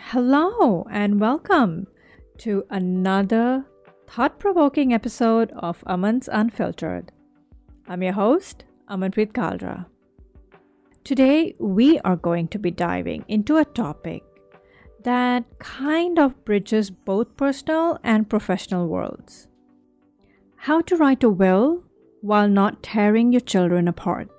Hello and welcome to another thought provoking episode of Aman's Unfiltered. I'm your host, Aman Kaldra. Today, we are going to be diving into a topic that kind of bridges both personal and professional worlds. How to write a will while not tearing your children apart.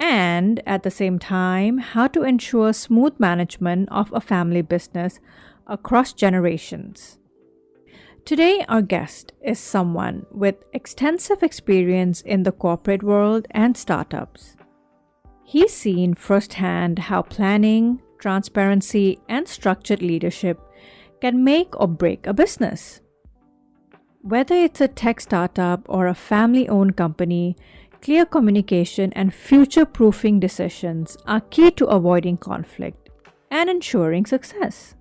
And at the same time, how to ensure smooth management of a family business across generations. Today, our guest is someone with extensive experience in the corporate world and startups. He's seen firsthand how planning, transparency, and structured leadership can make or break a business. Whether it's a tech startup or a family-owned company, clear communication and future-proofing decisions are key to avoiding conflict and ensuring success.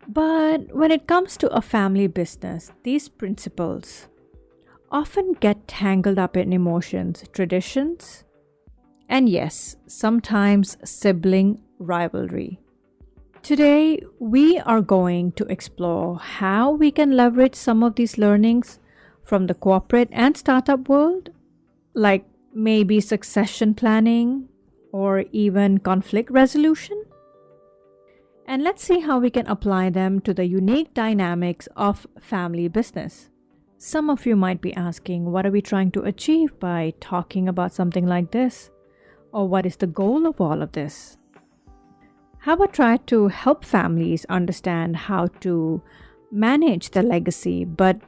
But when it comes to a family business, these principles often get tangled up in emotions, traditions, and yes, sometimes sibling rivalry. Today, we are going to explore how we can leverage some of these learnings from the corporate and startup world, like maybe succession planning or even conflict resolution. And let's see how we can apply them to the unique dynamics of family business. Some of you might be asking, what are we trying to achieve by talking about something like this? Or what is the goal of all of this? How about try to help families understand how to manage their legacy, but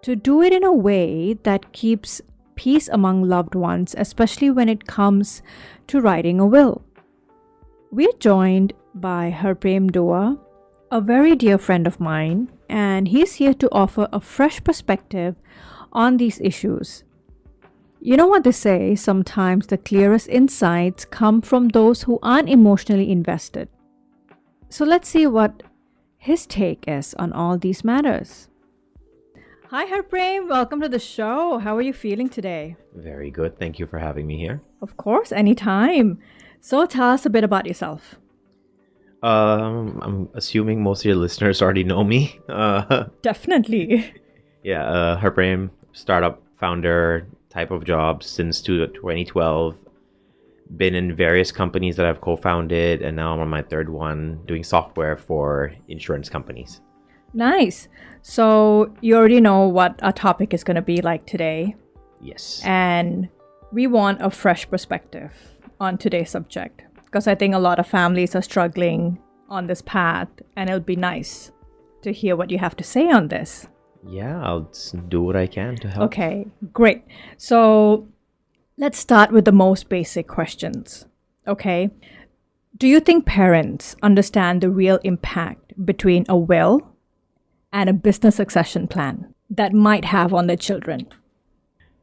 to do it in a way that keeps peace among loved ones, especially when it comes to writing a will. We're joined by Harprem Doowa, a very dear friend of mine, and he's here to offer a fresh perspective on these issues. You know what they say, sometimes the clearest insights come from those who aren't emotionally invested. So let's see what his take is on all these matters. Hi Harprem, welcome to the show. How are you feeling today? Very good. Thank you for having me here. Of course, anytime. So tell us a bit about yourself. I'm assuming most of your listeners already know me. Definitely. Harprem, startup founder type of job since 2012. Been in various companies that I've co-founded, and now I'm on my third one doing software for insurance companies. Nice. So you already know what our topic is going to be like today. Yes. And we want a fresh perspective on today's subject because I think a lot of families are struggling on this path, and it'll be nice to hear what you have to say on this. Yeah, I'll do what I can to help. Okay, great. So let's start with the most basic questions. Okay. Do you think parents understand the real impact between a will and a business succession plan that might have on their children?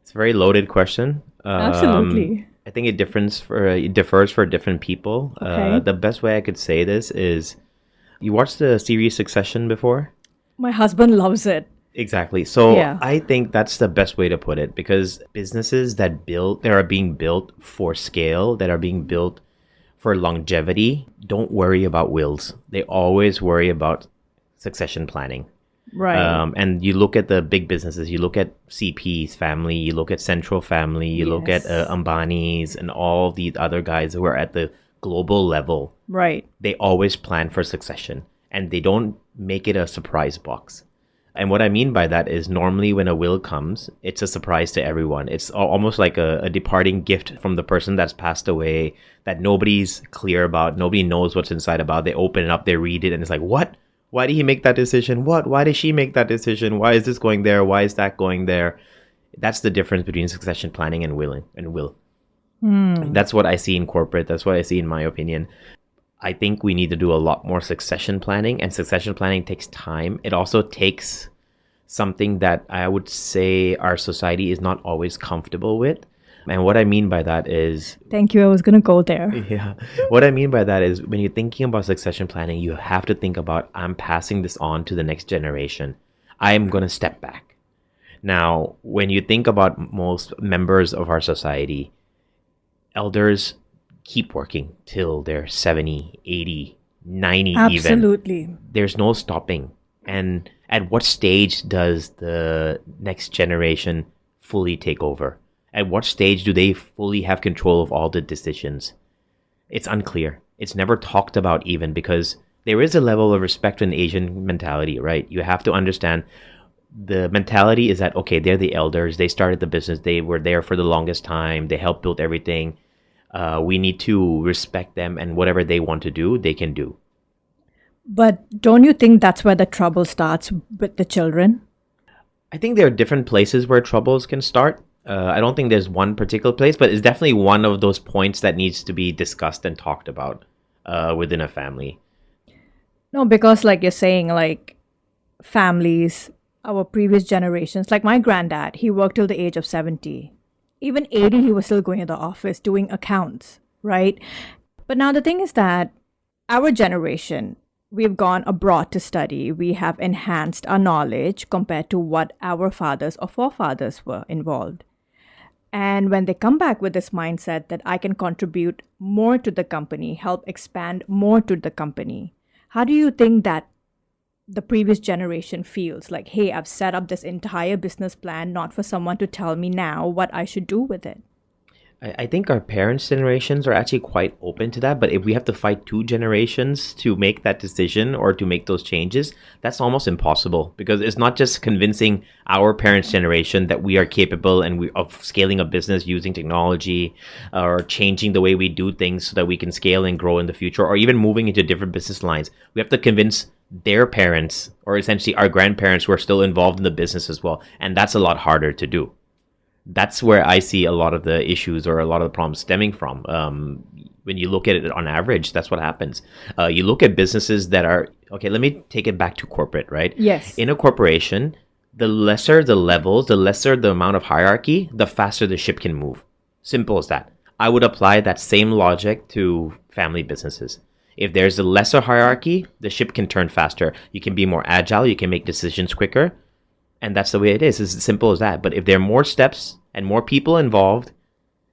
It's a very loaded question. Absolutely. I think it differs for different people. Okay. The best way I could say this is, you watched the series Succession before? My husband loves it. Exactly. So Yeah. I think that's the best way to put it, because businesses that are being built for scale, that are being built for longevity, don't worry about wills. They always worry about succession planning. Right. And you look at the big businesses, you look at CP's family, you look at Central Family, you look at Yes. Ambani's and all these other guys who are at the global level. Right. They always plan for succession, and they don't make it a surprise box. And what I mean by that is, normally when a will comes, it's a surprise to everyone. It's almost like a departing gift from the person that's passed away that nobody's clear about. Nobody knows what's inside about. They open it up, they read it, and it's like, what? Why did he make that decision? What? Why did she make that decision? Why is this going there? Why is that going there? That's the difference between succession planning and will. That's what I see in corporate. That's what I see in my opinion. I think we need to do a lot more succession planning, and succession planning takes time. It also takes something that I would say our society is not always comfortable with. And what I mean by that is... Thank you. I was going to go there. Yeah. What I mean by that is, when you're thinking about succession planning, you have to think about, I'm passing this on to the next generation. I'm going to step back. Now, when you think about most members of our society, elders keep working till they're 70, 80, 90 even. Absolutely. There's no stopping. And at what stage does the next generation fully take over? At what stage do they fully have control of all the decisions? It's unclear. It's never talked about even, because there is a level of respect in Asian mentality, right? You have to understand the mentality is that, okay, they're the elders. They started the business. They were there for the longest time. They helped build everything. We need to respect them, and whatever they want to do, they can do. But don't you think that's where the trouble starts with the children? I think there are different places where troubles can start. I don't think there's one particular place, but it's definitely one of those points that needs to be discussed and talked about within a family. No, because like you're saying, like families, our previous generations, like my granddad, he worked till the age of 70. Even 80, he was still going to the office doing accounts, right? But now the thing is that our generation, we've gone abroad to study. We have enhanced our knowledge compared to what our fathers or forefathers were involved. And when they come back with this mindset that I can contribute more to the company, help expand more to the company, how do you think that the previous generation feels? Like, hey, I've set up this entire business plan not for someone to tell me now what I should do with it. I think our parents' generations are actually quite open to that, but if we have to fight two generations to make that decision or to make those changes, that's almost impossible, because it's not just convincing our parents' generation that we are capable of scaling a business using technology or changing the way we do things so that we can scale and grow in the future, or even moving into different business lines. We have to convince their parents, or essentially our grandparents who are still involved in the business as well, and that's a lot harder to do. That's where I see a lot of the issues or a lot of the problems stemming from. When you look at it on average, that's what happens. You look at businesses that are, okay, let me take it back to corporate, right? Yes. In a corporation, the lesser the levels, the lesser the amount of hierarchy, the faster the ship can move. Simple as that. I would apply that same logic to family businesses. If there's a lesser hierarchy, the ship can turn faster. You can be more agile. You can make decisions quicker. And that's the way it is. It's as simple as that. But if there are more steps and more people involved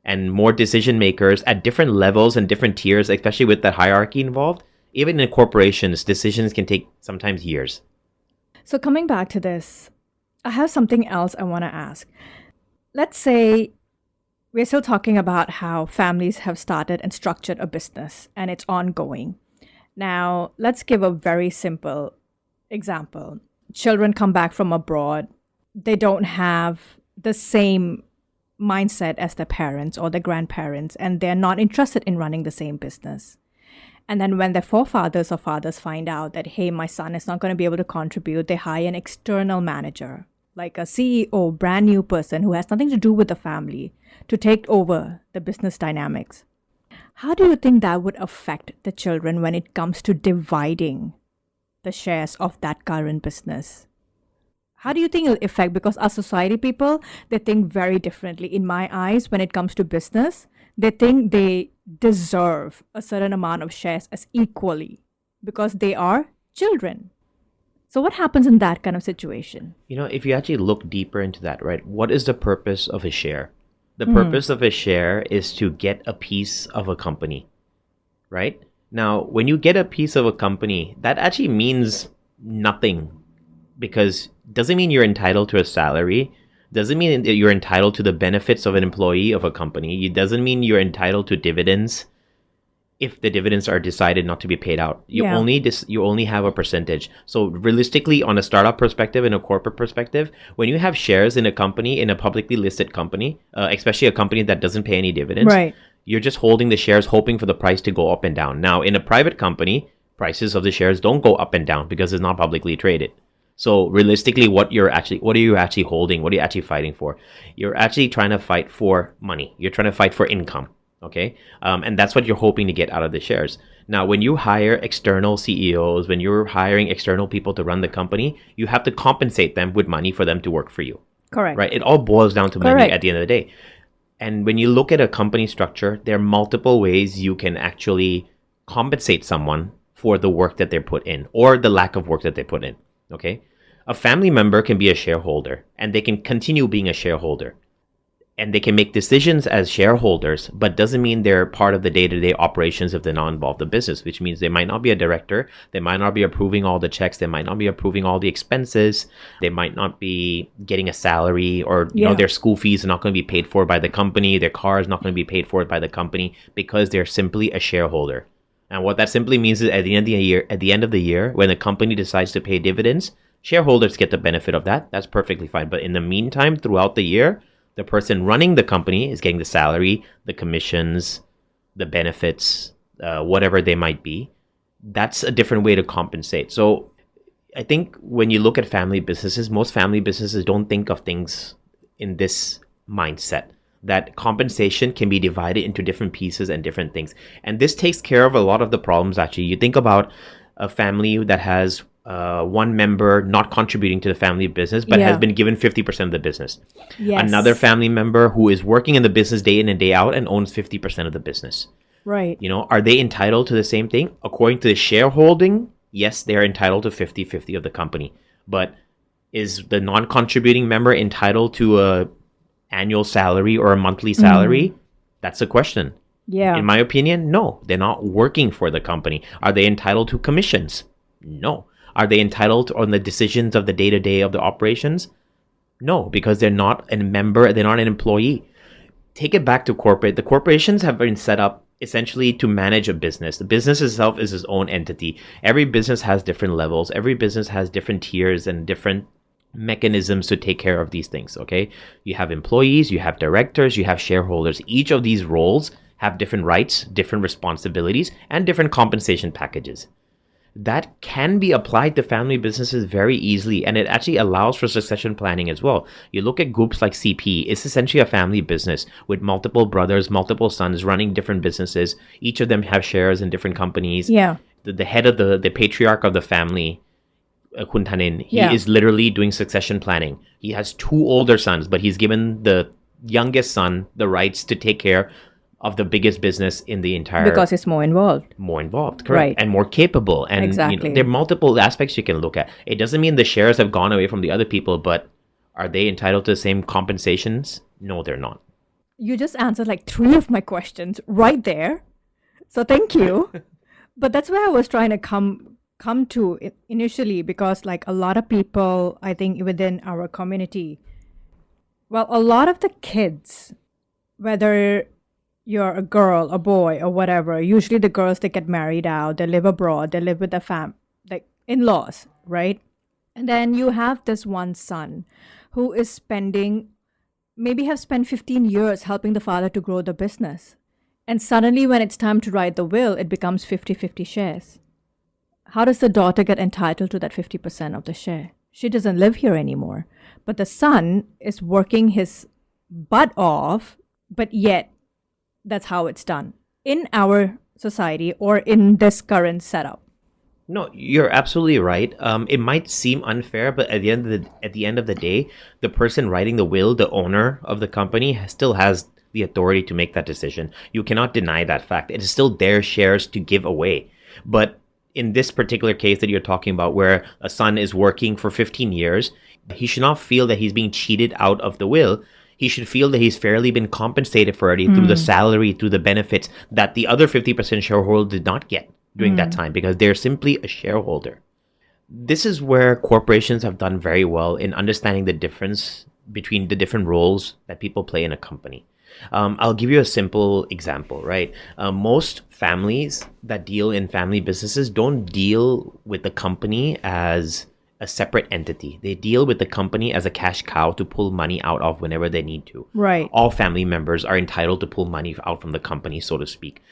and more decision makers at different levels and different tiers, especially with the hierarchy involved, even in corporations, decisions can take sometimes years. So coming back to this, I have something else I want to ask. Let's say we're still talking about how families have started and structured a business and it's ongoing. Now, let's give a very simple example. Children come back from abroad. They don't have the same mindset as their parents or their grandparents, and they're not interested in running the same business. And then when their forefathers or fathers find out that, hey, my son is not going to be able to contribute, they hire an external manager, like a CEO, brand new person who has nothing to do with the family, to take over the business dynamics. How do you think that would affect the children when it comes to dividing the shares of that current business? How do you think it'll affect? Because our society people, they think very differently. In my eyes, when it comes to business, they think they deserve a certain amount of shares as equally because they are children. So what happens in that kind of situation? If you actually look deeper into that, right, what is the purpose of a share? The purpose of a share is to get a piece of a company, right? Now, when you get a piece of a company, that actually means nothing, because it doesn't mean you're entitled to a salary, doesn't mean that you're entitled to the benefits of an employee of a company, it doesn't mean you're entitled to dividends if the dividends are decided not to be paid out. You only have a percentage. So realistically, on a startup perspective and a corporate perspective, when you have shares in a company, in a publicly listed company, especially a company that doesn't pay any dividends, right, you're just holding the shares, hoping for the price to go up and down. Now, in a private company, prices of the shares don't go up and down because it's not publicly traded. So realistically, what are you actually holding? What are you actually fighting for? You're actually trying to fight for money. You're trying to fight for income. Okay. And that's what you're hoping to get out of the shares. Now, when you hire external CEOs, when you're hiring external people to run the company, you have to compensate them with money for them to work for you. Correct. Right. It all boils down to Correct. money at the end of the day. And when you look at a company structure, there are multiple ways you can actually compensate someone for the work that they're put in or the lack of work that they put in. Okay. A family member can be a shareholder and they can continue being a shareholder. and they can make decisions as shareholders, but doesn't mean they're part of the day-to-day operations if they're not involved in the business, which means they might not be a director, they might not be approving all the checks, they might not be approving all the expenses, they might not be getting a salary, or you know, their school fees are not going to be paid for by the company, their car is not going to be paid for by the company, because they're simply a shareholder. And what that simply means is at the end of the year, when the company decides to pay dividends, shareholders get the benefit of that. That's perfectly fine. But in the meantime, throughout the year, the person running the company is getting the salary, the commissions, the benefits, whatever they might be. That's a different way to compensate. So I think when you look at family businesses, most family businesses don't think of things in this mindset, that compensation can be divided into different pieces and different things. And this takes care of a lot of the problems, actually. You think about a family that has one member not contributing to the family business, but has been given 50% of the business. Yes. Another family member who is working in the business day in and day out and owns 50% of the business. Right. You know, are they entitled to the same thing? According to the shareholding, yes, they're entitled to 50-50 of the company. But is the non-contributing member entitled to a annual salary or a monthly salary? That's a question. Yeah. In my opinion, no. They're not working for the company. Are they entitled to commissions? No. Are they entitled on the decisions of the day-to-day of the operations? No, because they're not a member, they're not an employee. Take it back to corporate. The corporations have been set up essentially to manage a business. The business itself is its own entity. Every business has different levels. Every business has different tiers and different mechanisms to take care of these things, okay? You have employees, you have directors, you have shareholders. Each of these roles have different rights, different responsibilities, and different compensation packages. That can be applied to family businesses very easily, and it actually allows for succession planning as well. You look at groups like CP, it's essentially a family business with multiple brothers, multiple sons running different businesses. Each of them have shares in different companies. Yeah. The head of the patriarch of the family, Kuntanin, he is literally doing succession planning. He has two older sons, but he's given the youngest son the rights to take care of the biggest business in the entire... Because it's more involved. More involved, correct. Right. And more capable. And exactly. You know, there are multiple aspects you can look at. It doesn't mean the shares have gone away from the other people, but are they entitled to the same compensations? No, they're not. You just answered like 3 of my questions right there. So thank you. But that's where I was trying to come to initially, because like a lot of people, I think within our community, well, a lot of the kids, whether you're a girl, a boy, or whatever, usually the girls, they get married out, they live abroad, they live with their like in-laws, right? And then you have this one son who is maybe have spent 15 years helping the father to grow the business. And suddenly when it's time to write the will, it becomes 50-50 shares. How does the daughter get entitled to that 50% of the share? She doesn't live here anymore. But the son is working his butt off, but yet that's how it's done in our society or in this current setup. No, you're absolutely right. It might seem unfair, but at the end of the day, the person writing the will, the owner of the company, still has the authority to make that decision. You cannot deny that fact. It is still their shares to give away. But in this particular case that you're talking about, where a son is working for 15 years, he should not feel that he's being cheated out of the will. He should feel that he's fairly been compensated for it through the salary, through the benefits that the other 50% shareholder did not get during that time, because they're simply a shareholder. This is where corporations have done very well in understanding the difference between the different roles that people play in a company. I'll give you a simple example, right? Most families that deal in family businesses don't deal with the company as a separate entity. They deal with the company as a cash cow to pull money out of whenever they need to. Right. All family members are entitled to pull money out from the company, so to speak.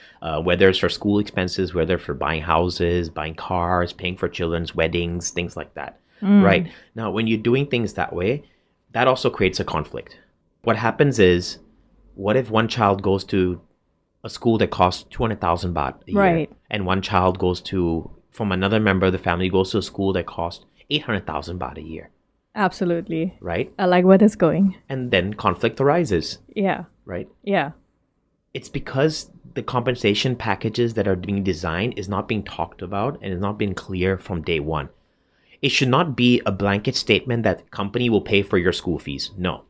Whether it's for school expenses, whether for buying houses, buying cars, paying for children's weddings, things like that. Right. Now, when you're doing things that way, that also creates a conflict. What happens is, what if one child goes to a school that costs 200,000 baht a year, and one child from another member of the family goes to a school that costs 800,000 baht a year? Absolutely. Right? I like where this is going. And then conflict arises. Yeah. Right? Yeah. It's because the compensation packages that are being designed is not being talked about and is not being clear from day one. It should not be a blanket statement that company will pay for your school fees. No.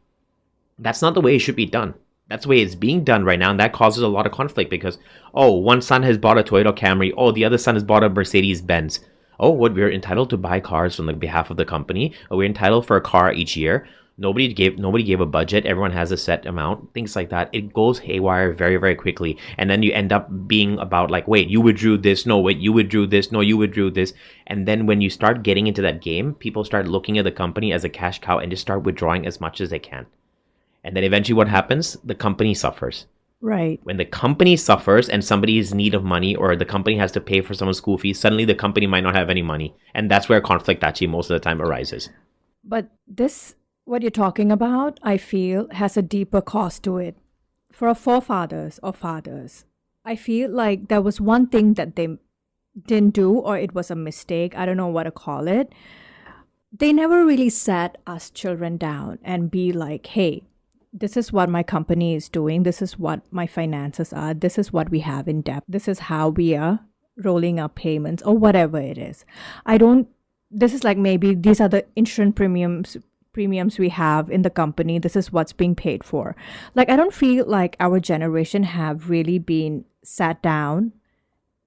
That's not the way it should be done. That's the way it's being done right now, and that causes a lot of conflict because, oh, one son has bought a Toyota Camry, oh, the other son has bought a Mercedes Benz. Oh, what, we're entitled to buy cars on the behalf of the company. Oh, we're entitled for a car each year. Nobody gave a budget. Everyone has a set amount. Things like that. It goes haywire very, very quickly. And then you end up being about like, wait, you withdrew this. No, wait, you withdrew this. No, you withdrew this. And then when you start getting into that game, people start looking at the company as a cash cow and just start withdrawing as much as they can. And then eventually what happens? The company suffers. Right. When the company suffers and somebody is in need of money or the company has to pay for someone's school fees, suddenly the company might not have any money. And that's where conflict actually most of the time arises. But this, what you're talking about, I feel, has a deeper cost to it. For our forefathers or fathers, I feel like there was one thing that they didn't do, or it was a mistake. I don't know what to call it. They never really sat us children down and be like, hey, this is what my company is doing. This is what my finances are. This is what we have in debt. This is how we are rolling our payments or whatever it is. This is like maybe these are the insurance premiums we have in the company. This is what's being paid for. Like, I don't feel like our generation have really been sat down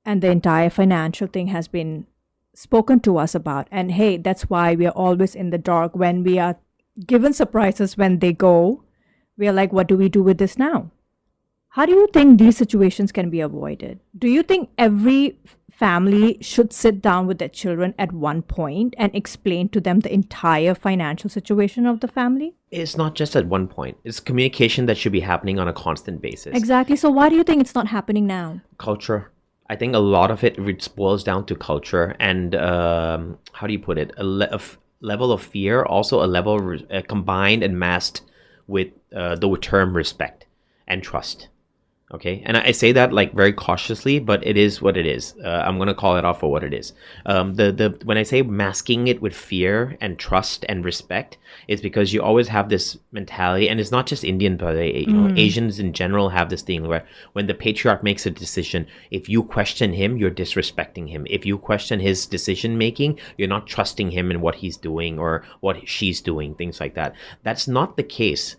and the entire financial thing has been spoken to us about. And hey, that's why we are always in the dark when we are given surprises when they go. We are like, what do we do with this now? How do you think these situations can be avoided? Do you think every family should sit down with their children at one point and explain to them the entire financial situation of the family? It's not just at one point. It's communication that should be happening on a constant basis. Exactly. So why do you think it's not happening now? Culture. I think a lot of it boils down to culture and, how do you put it? A level of fear, also a level combined and masked with the term respect and trust. Okay, and I say that like very cautiously, but it is what it is. I'm gonna call it off for what it is. When I say masking it with fear and trust and respect, is because you always have this mentality, and it's not just Indian, but Asians in general have this thing where when the patriarch makes a decision, if you question him, you're disrespecting him. If you question his decision making, you're not trusting him in what he's doing or what she's doing, things like that. That's not the case.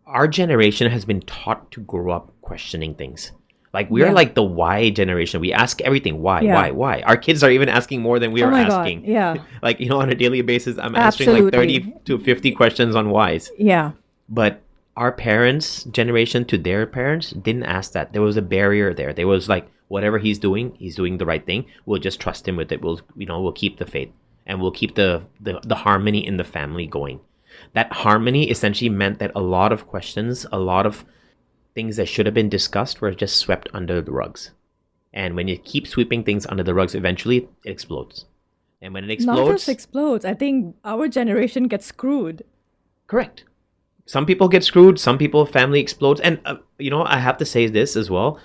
Our generation has been taught to grow up questioning things. Like we're like the why generation. We ask everything. Why? Our kids are even asking more than we are asking. God. Yeah. Like, on a daily basis, I'm answering like 30 to 50 questions on whys. Yeah. But our parents' generation to their parents didn't ask that. There was a barrier there. There was like, whatever he's doing the right thing. We'll just trust him with it. We'll keep the faith and we'll keep the harmony in the family going. That harmony essentially meant that a lot of questions, a lot of things that should have been discussed were just swept under the rugs. And when you keep sweeping things under the rugs, eventually it explodes. And when it explodes... Not just explodes. I think our generation gets screwed. Correct. Some people get screwed. Some people, family explodes. And, I have to say this as well.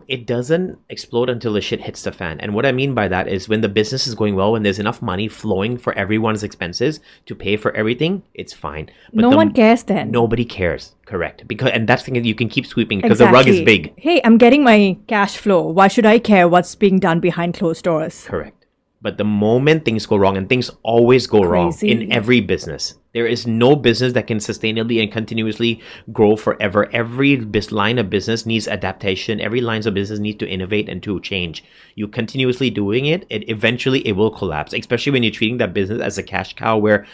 It doesn't explode until the shit hits the fan. And what I mean by that is when the business is going well, when there's enough money flowing for everyone's expenses to pay for everything, it's fine. But no one cares then. Nobody cares. Correct. And that's the thing, you can keep sweeping because the rug is big. Hey, I'm getting my cash flow. Why should I care what's being done behind closed doors? Correct. But the moment things go wrong, and things always go wrong in every business, there is no business that can sustainably and continuously grow forever. Every line of business needs adaptation. Every line of business needs to innovate and to change. You continuously doing it, eventually it will collapse, especially when you're treating that business as a cash cow where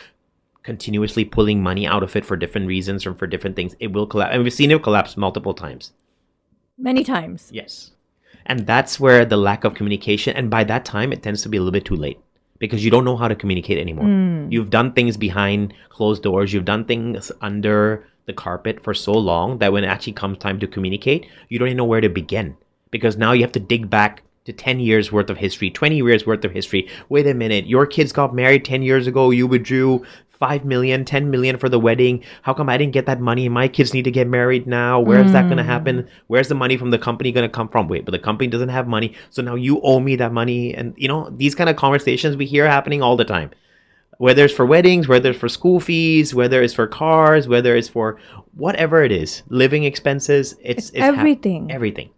continuously pulling money out of it for different reasons or for different things, it will collapse. And we've seen it collapse multiple times. Many times. Yes. And that's where the lack of communication, and by that time, it tends to be a little bit too late because you don't know how to communicate anymore. You've done things behind closed doors. You've done things under the carpet for so long that when it actually comes time to communicate, you don't even know where to begin because now you have to dig back to 10 years worth of history, 20 years worth of history. Wait a minute, your kids got married 10 years ago. You withdrew 5 million, 10 million for the wedding. How come I didn't get that money? My kids need to get married now. Where is that going to happen? Where's the money from the company going to come from? Wait, but the company doesn't have money. So now you owe me that money. And these kind of conversations we hear happening all the time. Whether it's for weddings, whether it's for school fees, whether it's for cars, whether it's for whatever it is, living expenses, it's everything. Everything.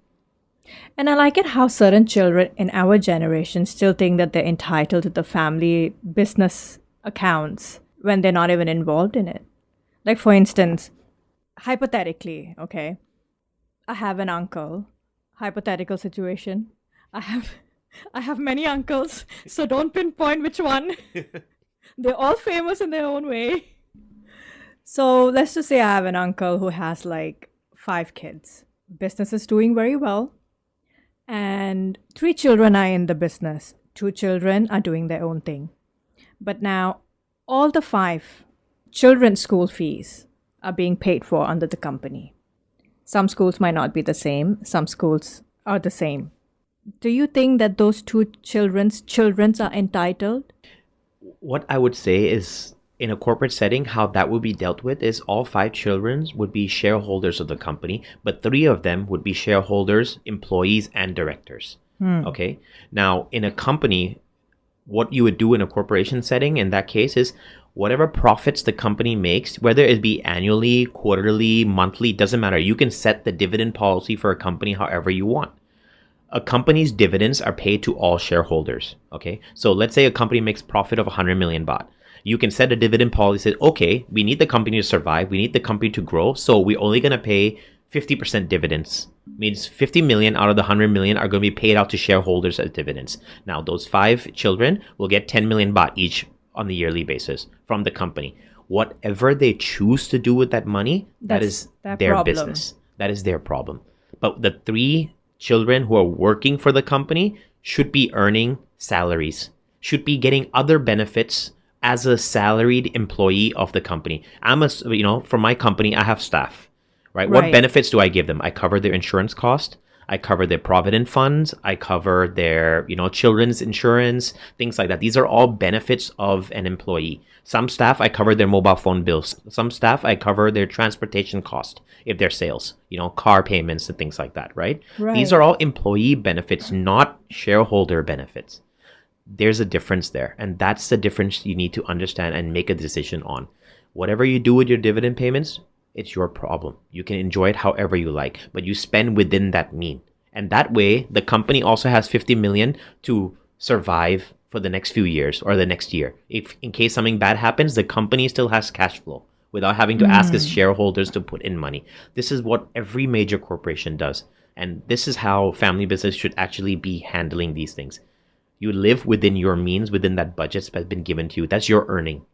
And I like it how certain children in our generation still think that they're entitled to the family business accounts when they're not even involved in it. Like, for instance, hypothetically, okay, I have an uncle. Hypothetical situation. I have I have many uncles, so don't pinpoint which one. They're all famous in their own way. So let's just say I have an uncle who has like 5 kids. Business is doing very well, and 3 children are in the business. 2 children are doing their own thing. But now all the 5 children's school fees are being paid for under the company. Some schools might not be the same, some schools are the same. Do you think that those 2 children's are entitled? What I would say is, in a corporate setting, how that would be dealt with is all 5 children would be shareholders of the company, but 3 of them would be shareholders, employees, and directors. Okay. Now, in a company, what you would do in a corporation setting in that case is whatever profits the company makes, whether it be annually, quarterly, monthly, doesn't matter. You can set the dividend policy for a company however you want. A company's dividends are paid to all shareholders. Okay. So let's say a company makes profit of 100 million baht. You can set a dividend policy that, okay, we need the company to survive. We need the company to grow. So we're only going to pay 50% dividends. Means 50 million out of the 100 million are going to be paid out to shareholders as dividends. Now, those 5 children will get 10 million baht each on the yearly basis from the company. Whatever they choose to do with that money, that is their business. That is their problem. But the 3 children who are working for the company should be earning salaries, should be getting other benefits as a salaried employee of the company. For my company, I have staff, right? What benefits do I give them? I cover their insurance cost. I cover their provident funds. I cover their, children's insurance, things like that. These are all benefits of an employee. Some staff, I cover their mobile phone bills. Some staff, I cover their transportation cost if they're sales, car payments and things like that, right? These are all employee benefits, not shareholder benefits. There's a difference there. And that's the difference you need to understand and make a decision on. Whatever you do with your dividend payments, it's your problem. You can enjoy it however you like, but you spend within that mean. And that way, the company also has 50 million to survive for the next few years or the next year. If in case something bad happens, the company still has cash flow without having to ask its shareholders to put in money. This is what every major corporation does. And this is how family business should actually be handling these things. You live within your means, within that budget that's been given to you. That's your earning.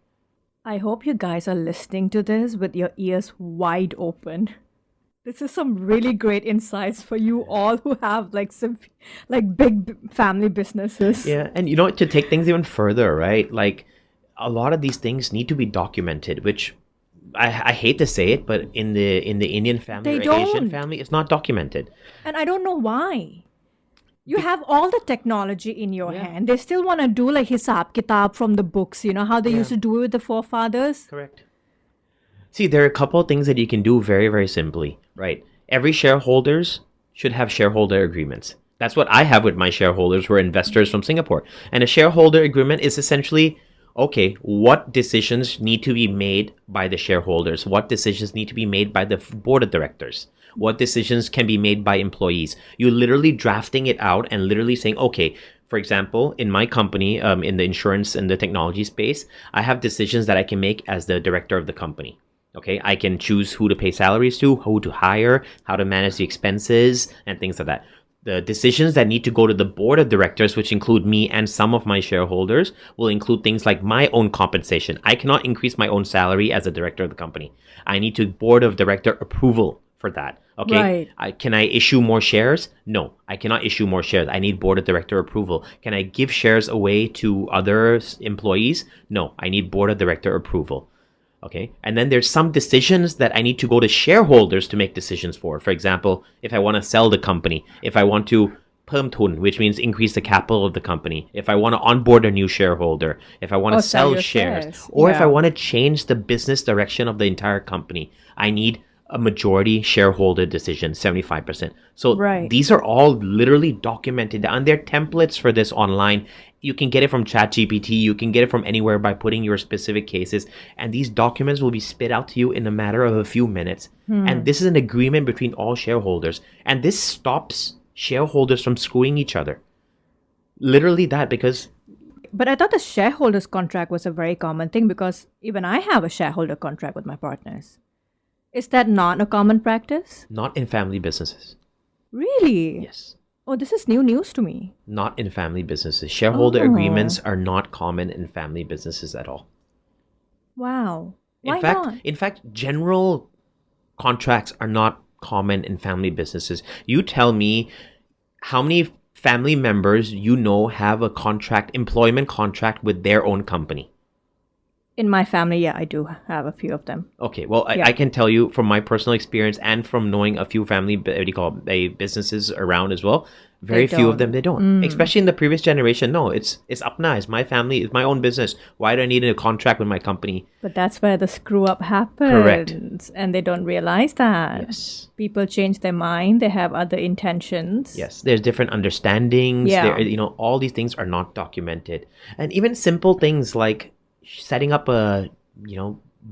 I hope you guys are listening to this with your ears wide open. This is some really great insights for you all who have some big family businesses. Yeah, and to take things even further, right? Like a lot of these things need to be documented, which I hate to say it, but in the Indian family Asian family, it's not documented. And I don't know why. You have all the technology in your hand. They still want to do hisab kitab from the books, how they used to do it with the forefathers. Correct. See, there are a couple of things that you can do very, very simply, right? Every shareholders should have shareholder agreements. That's what I have with my shareholders who are investors from Singapore. And a shareholder agreement is essentially, okay, what decisions need to be made by the shareholders? What decisions need to be made by the board of directors? What decisions can be made by employees? You're literally drafting it out and literally saying, okay, for example, in my company, in the insurance and the technology space, I have decisions that I can make as the director of the company. Okay, I can choose who to pay salaries to, who to hire, how to manage the expenses, and things like that. The decisions that need to go to the board of directors, which include me and some of my shareholders, will include things like my own compensation. I cannot increase my own salary as a director of the company. I need to board of director approval for that. Okay. Can I issue more shares? No, I cannot issue more shares. I need board of director approval. Can I give shares away to other employees? No, I need board of director approval. Okay. And then there's some decisions that I need to go to shareholders to make decisions for. For example, if I want to sell the company, if I want to พิ่มทุน, which means increase the capital of the company, if I want to onboard a new shareholder, if I want to sell shares, or if I want to change the business direction of the entire company, I need a majority shareholder decision, 75%. So these are all literally documented, and there are templates for this online. You can get it from ChatGPT. You can get it from anywhere by putting your specific cases. And these documents will be spit out to you in a matter of a few minutes. And this is an agreement between all shareholders. And this stops shareholders from screwing each other. Literally that, because But I thought the shareholders contract was a very common thing because even I have a shareholder contract with my partners. Is that not a common practice? Not in family businesses. Really? Yes. Oh, this is new news to me. Not in family businesses. Shareholder agreements are not common in family businesses at all. Wow. Why In fact, not? in fact, general contracts are not common in family businesses. You tell me how many family members you know have a employment contract with their own company. In my family, yeah, I do have a few of them. Okay, well, I can tell you from my personal experience and from knowing a few family, businesses around as well, very few of them, they don't. Especially in the previous generation, no, it's up now. It's my family, it's my own business. Why do I need a contract with my company? But that's where the screw up happens. Correct. And they don't realize that. Yes. People change their mind. They have other intentions. Yes, there's different understandings. Yeah. All these things are not documented. And even simple things like setting up a,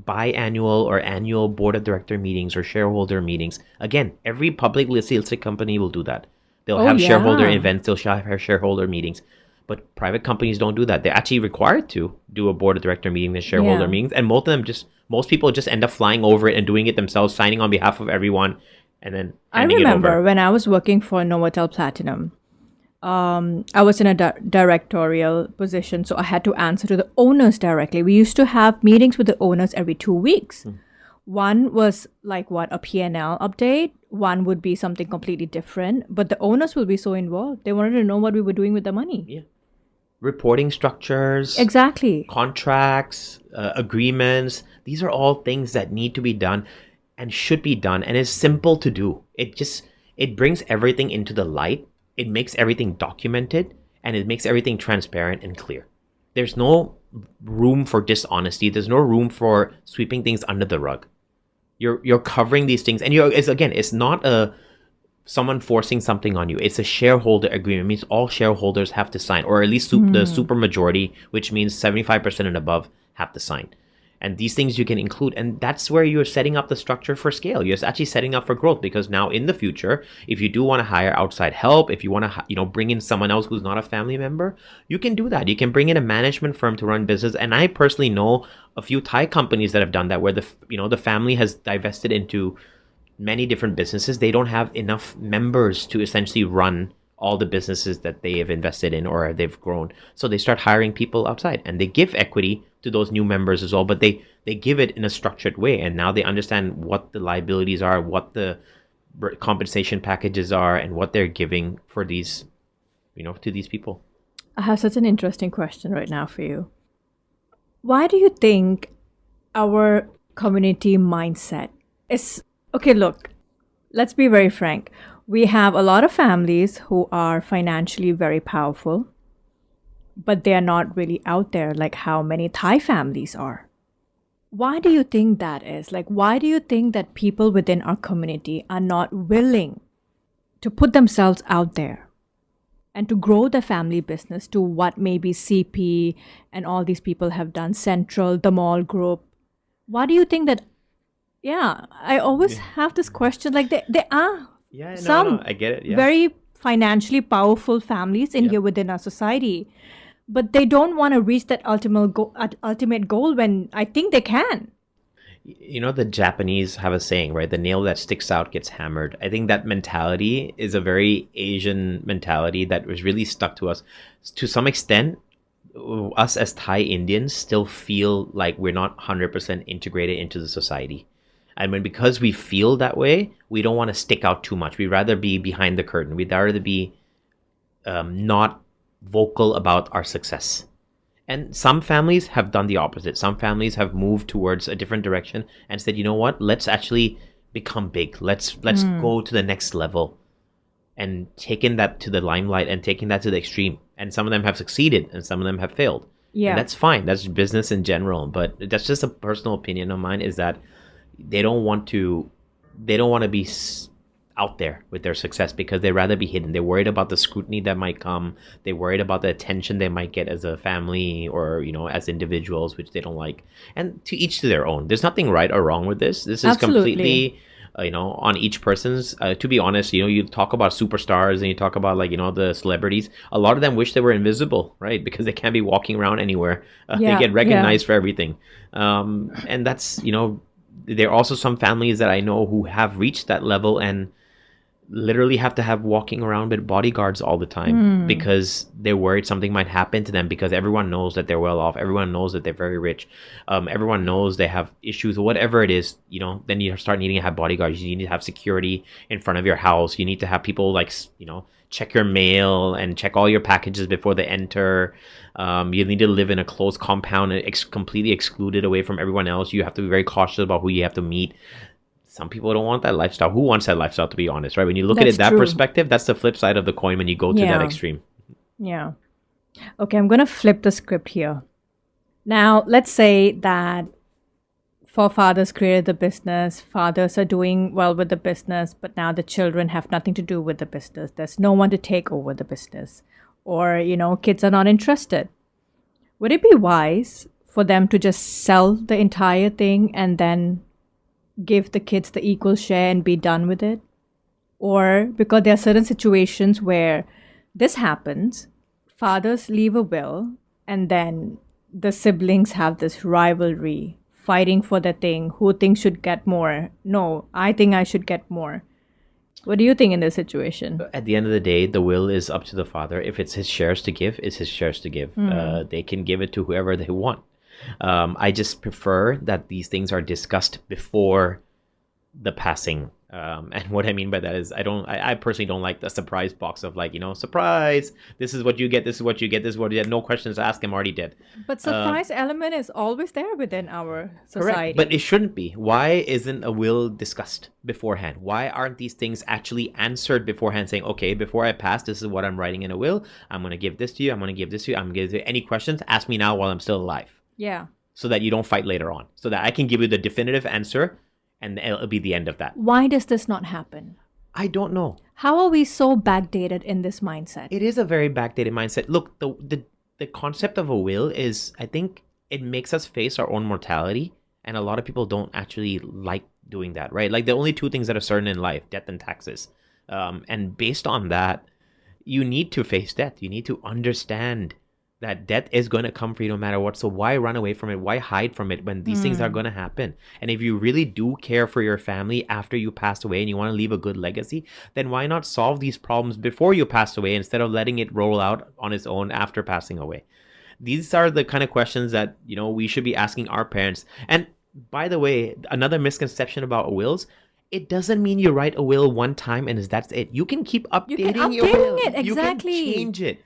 biannual or annual board of director meetings or shareholder meetings. Again, every publicly listed company will do that. They'll have shareholder events, they'll have shareholder meetings. But private companies don't do that. They're actually required to do a board of director meeting and shareholder meetings. And most people just end up flying over it and doing it themselves, signing on behalf of everyone, and then handing it over. I remember when I was working for Novotel Platinum, I was in a directorial position, so I had to answer to the owners directly. We used to have meetings with the owners every 2 weeks. One was like a P&L update. One would be something completely different. But the owners will be so involved. They wanted to know what we were doing with the money. Yeah. Reporting structures. Exactly. Contracts, agreements. These are all things that need to be done and should be done. And it's simple to do. It brings everything into the light. It makes everything documented. And it makes everything transparent and clear. There's no room for dishonesty. There's no room for sweeping things under the rug. You're covering these things, and it's not someone forcing something on you. It's a shareholder agreement. It means all shareholders have to sign, or at least the super majority, which means 75% and above, have to sign. And these things you can include, and that's where you're setting up the structure for scale. You're actually setting up for growth, because now in the future, if you do want to hire outside help, if you want to bring in someone else who's not a family member, you can do that. You can bring in a management firm to run business. And I personally know a few Thai companies that have done that, where the family has divested into many different businesses. They don't have enough members to essentially run all the businesses that they have invested in or they've grown. So they start hiring people outside, and they give equity to those new members as well, but they give it in a structured way. And now they understand what the liabilities are, what the compensation packages are, and what they're giving for these, to these people. I have such an interesting question right now for you. Why do you think our community mindset is... Okay, look, let's be very frank. We have a lot of families who are financially very powerful, but they are not really out there like how many Thai families are. Why do you think that is? Why do you think that people within our community are not willing to put themselves out there and to grow their family business to what maybe CP and all these people have done, Central, the Mall Group? Why do you think that? Yeah, I always have this question. They are some I get it. Yeah. very financially powerful families in here within our society, but they don't want to reach that ultimate goal when I think they can. The Japanese have a saying, right? The nail that sticks out gets hammered. I think that mentality is a very Asian mentality that was really stuck to us. To some extent, us as Thai Indians still feel like we're not 100% integrated into the society. And because we feel that way, we don't want to stick out too much. We'd rather be behind the curtain. We'd rather be not vocal about our success. And some families have done the opposite. Some families have moved towards a different direction and said, you know what, let's actually become big. Let's go to the next level, and taking that to the limelight and taking that to the extreme. And some of them have succeeded and some of them have failed. Yeah. And that's fine. That's business in general. But that's just a personal opinion of mine, is that they don't want to be out there with their success because they'd rather be hidden. They're worried about the scrutiny that might come. They're worried about the attention they might get as a family or, as individuals, which they don't like. And to each to their own. There's nothing right or wrong with this. This is completely on each person's. To be honest, you talk about superstars and you talk about like, the celebrities. A lot of them wish they were invisible, right? Because they can't be walking around anywhere. They get recognized for everything. And that's, there are also some families that I know who have reached that level and literally have to have walking around with bodyguards all the time because they're worried something might happen to them, because everyone knows that they're well off, everyone knows that they're very rich, everyone knows they have issues or whatever it is. Then you start needing to have bodyguards. You need to have security in front of your house. You need to have people like check your mail and check all your packages before they enter. You need to live in a closed compound, completely excluded away from everyone else. You have to be very cautious about who you have to meet. Some people don't want that lifestyle. Who wants that lifestyle, to be honest, right? When you look at it that perspective, that's the flip side of the coin when you go to that extreme. Yeah. Okay, I'm going to flip the script here. Now, let's say that forefathers created the business, fathers are doing well with the business, but now the children have nothing to do with the business. There's no one to take over the business. Or, kids are not interested. Would it be wise for them to just sell the entire thing and then give the kids the equal share and be done with it? Or because there are certain situations where this happens, fathers leave a will and then the siblings have this rivalry, fighting for the thing, who thinks should get more. No, I think I should get more. What do you think in this situation? At the end of the day, the will is up to the father. If it's his shares to give, it's his shares to give. They can give it to whoever they want. I just prefer that these things are discussed before the passing. And what I mean by that is I personally don't like the surprise box of like, surprise, this is what you get, this is what you get, this is what you get, no questions asked, I'm already dead. But surprise element is always there within our society. Correct, but it shouldn't be. Why isn't a will discussed beforehand? Why aren't these things actually answered beforehand, saying, okay, before I pass, this is what I'm writing in a will, I'm going to give this to you, I'm going to give this to you, I'm going to give you any questions, ask me now while I'm still alive. Yeah. So that you don't fight later on, so that I can give you the definitive answer and it'll be the end of that. Why does this not happen? I don't know. How are we so backdated in this mindset? It is a very backdated mindset. Look, the concept of a will is, I think it makes us face our own mortality. And a lot of people don't actually like doing that, right? Like the only two things that are certain in life, death and taxes. And based on that, you need to face death. You need to understand that death is going to come for you no matter what. So why run away from it? Why hide from it when these things are going to happen? And if you really do care for your family after you pass away and you want to leave a good legacy, then why not solve these problems before you pass away instead of letting it roll out on its own after passing away? These are the kind of questions that, we should be asking our parents. And by the way, another misconception about wills, it doesn't mean you write a will one time and that's it. You can keep updating your will. It, exactly. You can change it.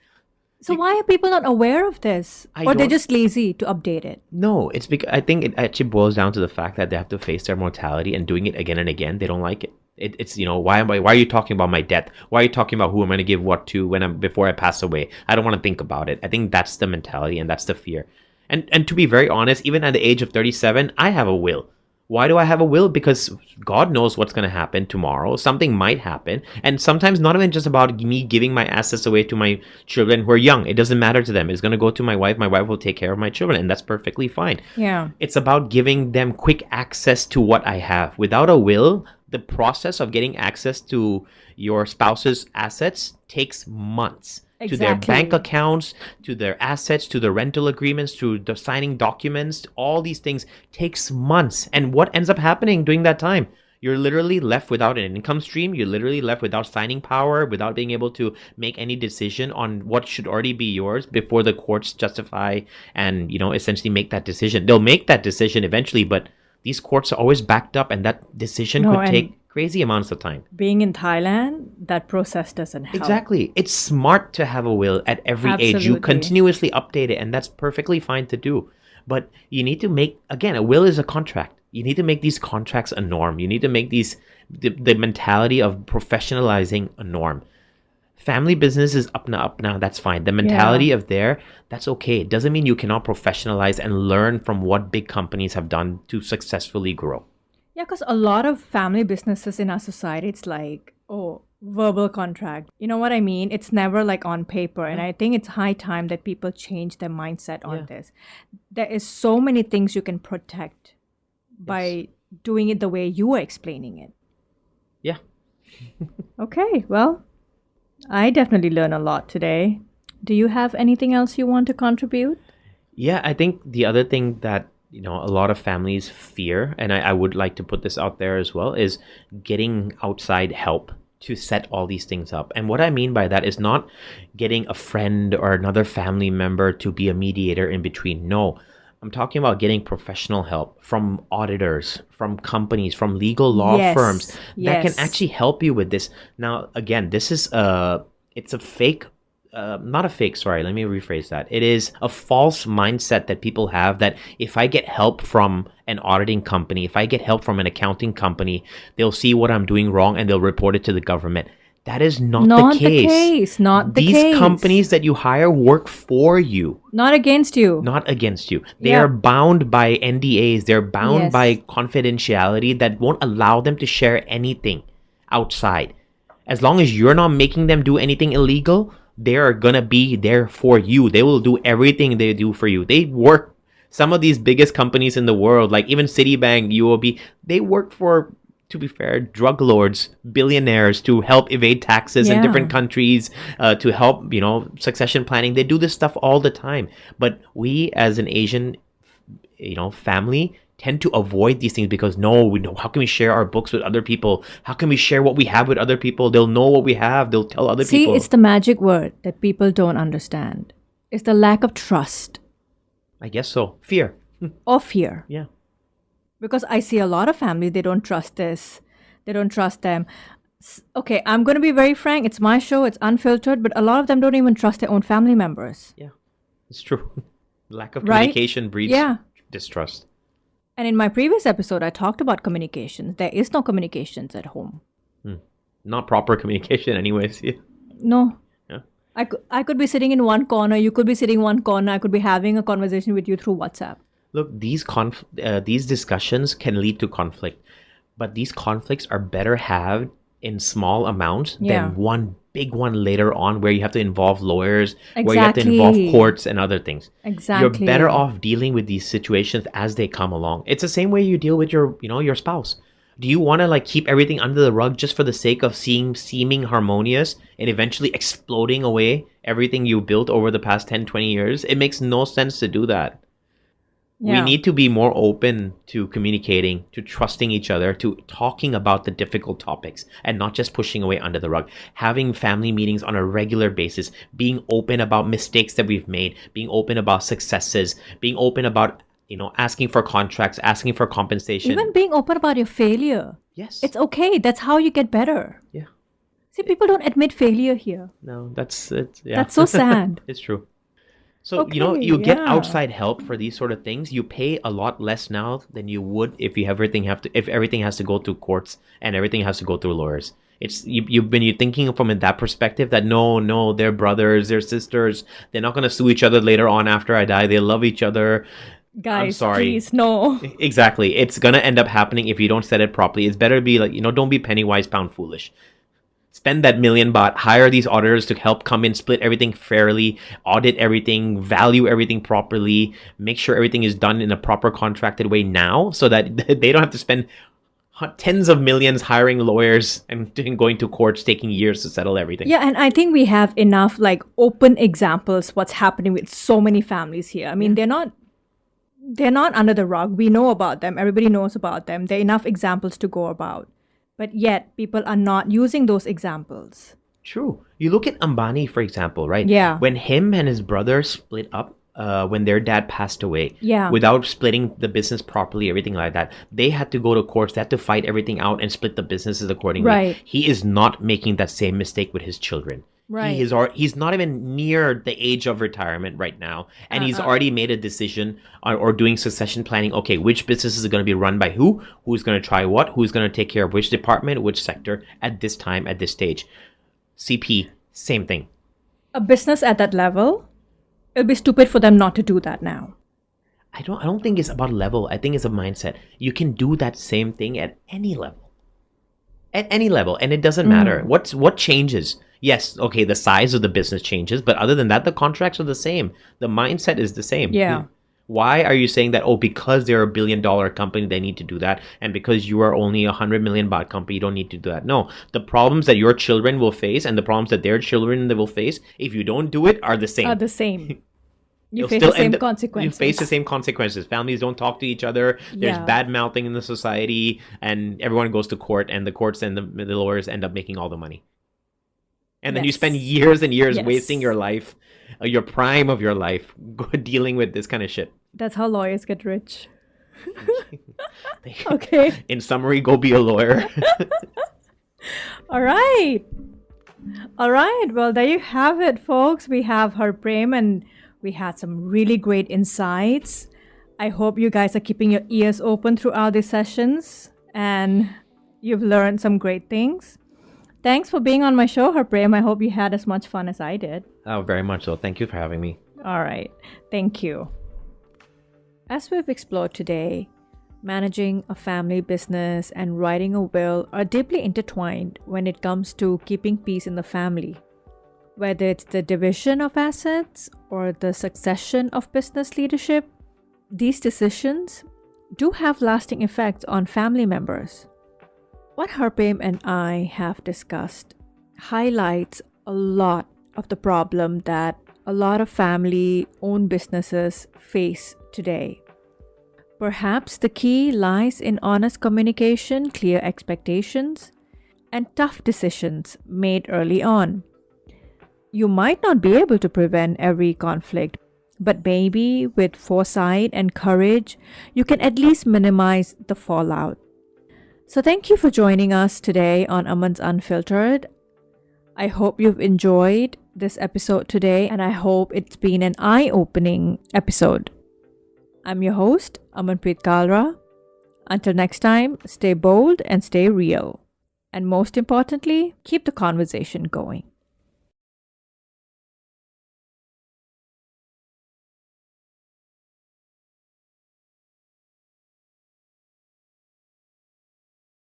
So why are people not aware of this? Or they're just lazy to update it? No, it's because I think it actually boils down to the fact that they have to face their mortality, and doing it again and again, they don't like it. It's why are you talking about my death? Why are you talking about who I'm going to give what to before I pass away? I don't want to think about it. I think that's the mentality and that's the fear. And to be very honest, even at the age of 37, I have a will. Why do I have a will? Because God knows what's going to happen tomorrow. Something might happen. And sometimes not even just about me giving my assets away to my children who are young. It doesn't matter to them. It's going to go to my wife. My wife will take care of my children. And that's perfectly fine. Yeah. It's about giving them quick access to what I have. Without a will, the process of getting access to your spouse's assets takes months. Exactly. To their bank accounts, to their assets, to the rental agreements, to the signing documents. All these things takes months. And what ends up happening during that time? You're literally left without an income stream. You're literally left without signing power, without being able to make any decision on what should already be yours before the courts justify and, essentially make that decision. They'll make that decision eventually, but these courts are always backed up, and that decision could take crazy amounts of time. Being in Thailand, that process doesn't help. Exactly. It's smart to have a will at every age. You continuously update it, and that's perfectly fine to do. But you need to make, again, a will is a contract. You need to make these contracts a norm. You need to make the mentality of professionalizing a norm. Family business is up now, that's fine. The mentality of that's okay. It doesn't mean you cannot professionalize and learn from what big companies have done to successfully grow. Yeah, because a lot of family businesses in our society, it's like, verbal contract. You know what I mean? It's never like on paper. And I think it's high time that people change their mindset on this. There is so many things you can protect by doing it the way you are explaining it. Yeah. Okay, well, I definitely learned a lot today. Do you have anything else you want to contribute? Yeah, I think the other thing that a lot of families fear, and I would like to put this out there as well, is getting outside help to set all these things up. And what I mean by that is not getting a friend or another family member to be a mediator in between. No, I'm talking about getting professional help from auditors, from companies, from legal law firms Yes, that can yes. actually help you with this. Now, again, this is it's a fake, not a fake, sorry, let me rephrase that. It is a false mindset that people have that if I get help from an auditing company, if I get help from an accounting company, they'll see what I'm doing wrong and they'll report it to the government. That is not the Not the case. case, not the These case. companies that you hire work for you, Not against you. not against you. They are Yep. bound by NDAs, they're bound by Yes. confidentiality that won't allow them to share anything outside. As long as you're not making them do anything illegal, they're gonna be there for you. They will do everything they do for you. They work, some of these biggest companies in the world, like even Citibank, UOB, they work for, to be fair, drug lords, billionaires to help evade taxes in Yeah. different countries, to help, succession planning. They do this stuff all the time. But we as an Asian, family tend to avoid these things because no, we know, how can we share our books with other people? How can we share what we have with other people? They'll know what we have. They'll tell other See, it's people. the magic word that people don't understand. It's the lack of trust I guess so. Fear. or fear. Yeah. Because I see a lot of families, they don't trust this. They don't trust them. Okay, I'm going to be very frank. It's my show, it's unfiltered, but a lot of them don't even trust their own family members. Yeah. It's true. Lack of Right? communication breeds Yeah. distrust. And in my previous episode, I talked about communications. There is no communications at home. Not proper communication, anyways. Yeah. No. Yeah. I could be sitting in one corner, you could be sitting one corner, I could be having a conversation with you through WhatsApp. Look, these discussions can lead to conflict, but these conflicts are better had in small amounts Yeah. than one big one later on where you have to involve lawyers, where you have to involve Exactly. courts and other things. Exactly. You're better off dealing with these situations as they come along. It's the same way you deal with your spouse. Do you want to like keep everything under the rug just for the sake of seeming harmonious and eventually exploding away everything you built over the past 10, 20 years? It makes no sense to do that. We Yeah. need to be more open to communicating, to trusting each other, to talking about the difficult topics and not just pushing away under the rug. Having family meetings on a regular basis, being open about mistakes that we've made, being open about successes, being open about, asking for contracts, asking for compensation. Even being open about your failure. Yes. It's okay. That's how you get better. Yeah. See, people don't admit failure here. No, that's it. Yeah. That's so sad. It's true. So, Okay, you get yeah. outside help for these sort of things. You pay a lot less now than you would if everything has to go through courts and everything has to go through lawyers. It's you've been thinking from that perspective that no, they're brothers, they're sisters. They're not gonna sue each other later on after I die. They love each other. Guys, sorry. please, no. Exactly. It's gonna end up happening if you don't set it properly. It's better to be like, don't be penny wise, pound foolish. Spend that million baht, hire these auditors to help come in, split everything fairly, audit everything, value everything properly, make sure everything is done in a proper contracted way now so that they don't have to spend tens of millions hiring lawyers and going to courts, taking years to settle everything. Yeah, and I think we have enough like open examples what's happening with so many families here. I mean, they're not under the rug. We know about them. Everybody knows about them. There are enough examples to go about. But yet, people are not using those examples. True. You look at Ambani, for example, right? Yeah. When him and his brother split up, when their dad passed away, Yeah. without splitting the business properly, everything like that, they had to go to courts, they had to fight everything out and split the businesses accordingly. Right. He is not making that same mistake with his children. Right. He's not even near the age of retirement right now, and he's already made a decision or doing succession planning. Okay, which businesses are going to be run by who's going to try what, who's going to take care of which department, which sector at this time, at this stage. CP, same thing. A business at that level, it'll be stupid for them not to do that now. I don't think it's about level. I think it's a mindset. You can do that same thing at any level. At any level, and it doesn't matter. What changes? Yes, okay, the size of the business changes, but other than that, the contracts are the same. The mindset is the same. Yeah. Why are you saying that, oh, because they're a $1 billion company, they need to do that? And because you are only a 100 million baht company, you don't need to do that. No, the problems that your children will face and the problems that their children will face, if you don't do it, are the same. Are the same. You You'll face still the same end up- consequences. You face the same consequences. Families don't talk to each other. There's Yeah. bad mouthing in the society, and everyone goes to court, and the courts and the lawyers end up making all the money. And then you Yes. spend years and years Yes. wasting your life, your prime of your life, dealing with this kind of shit. That's how lawyers get rich. Okay. In summary, go be a lawyer. All right. All right. Well, there you have it, folks. We have Harprem and we had some really great insights. I hope you guys are keeping your ears open throughout these sessions and you've learned some great things. Thanks for being on my show, Harprem. I hope you had as much fun as I did. Oh, very much so. Thank you for having me. All right. Thank you. As we've explored today, managing a family business and writing a will are deeply intertwined when it comes to keeping peace in the family. Whether it's the division of assets or the succession of business leadership, these decisions do have lasting effects on family members. What Harprem and I have discussed highlights a lot of the problem that a lot of family-owned businesses face today. Perhaps the key lies in honest communication, clear expectations, and tough decisions made early on. You might not be able to prevent every conflict, but maybe with foresight and courage, you can at least minimize the fallout. So thank you for joining us today on Aman's Unfiltered. I hope you've enjoyed this episode today, and I hope it's been an eye-opening episode. I'm your host, Amanpreet Kalra. Until next time, stay bold and stay real. And most importantly, keep the conversation going.